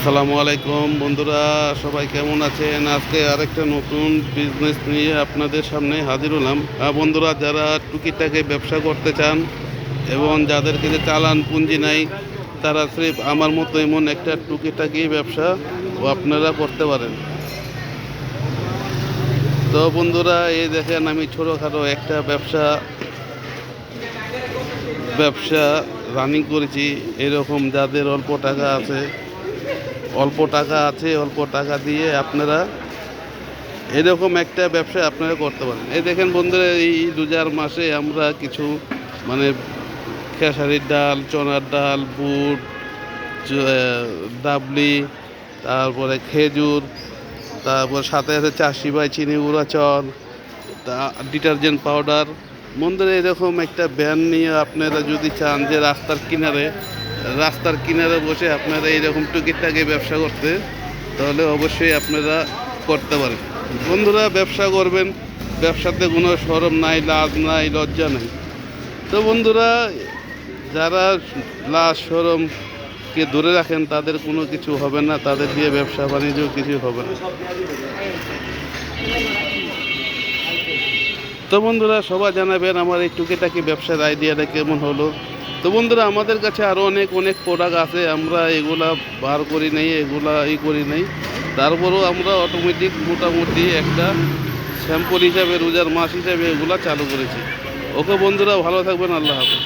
আসসালামু আলাইকুম বন্ধুরা, সবাই কেমন আছেন? আজকে আরেকটা নতুন বিজনেস নিয়ে আপনাদের সামনে হাজির হলাম। বন্ধুরা, যারা টুকিটাকি ব্যবসা করতে চান এবং যাদেরকে যে চালান পুঁজি নাই, তারা সির্ফ আমার মতো এমন একটা টুকিটাকি ব্যবসা আপনারা করতে পারেন। তো বন্ধুরা, এই দেখেন আমি ছোটোখাটো একটা ব্যবসা ব্যবসা রানিং করেছি। এরকম যাদের অল্প টাকা দিয়ে আপনারা এরকম একটা ব্যবসা আপনারা করতে পারেন। এই দেখেন বন্ধুরা, এই রোজার মাসে আমরা কিছু মানে খেসারির ডাল, চনার ডাল, বুট, ডাবলি, তারপরে খেজুর, তারপর সাথে আছে চাষি ভাই চিনি গুঁড়া চল, ডিটারজেন্ট পাউডার। বন্ধুরা, এরকম একটা ভ্যান নিয়ে আপনারা যদি চান যে রাস্তার কিনারে বসে আপনারা এইরকম টুকিটাকি ব্যবসা করতে, তাহলে অবশ্যই আপনারা করতে পারেন। বন্ধুরা, ব্যবসা করবেন, ব্যবসাতে কোনো শরম নাই, লাজ নাই, লজ্জা নাই। তো বন্ধুরা, যারা লাজ শরমকে ধরে রাখেন তাদের কোনো কিছু হবে না, তাদের দিয়ে ব্যবসা বাণিজ্য কিছু হবে না। তো বন্ধুরা, সবাই জানাবেন আমার এই টুকিটাকি ব্যবসার আইডিয়াটা কেমন হলো। তো বন্ধুরা, আমাদের কাছে আরও অনেক প্রোডাক্ট আছে, আমরা এগুলা বার করি নাই, এগুলা করি নাই। তারপরেও আমরা অটোমেটিক মোটামুটি একটা স্যাম্পল হিসাবে, রোজার মাস হিসাবে এগুলা চালু করেছি। ওকে বন্ধুরা, ভালো থাকবেন, আল্লাহ হাফেজ।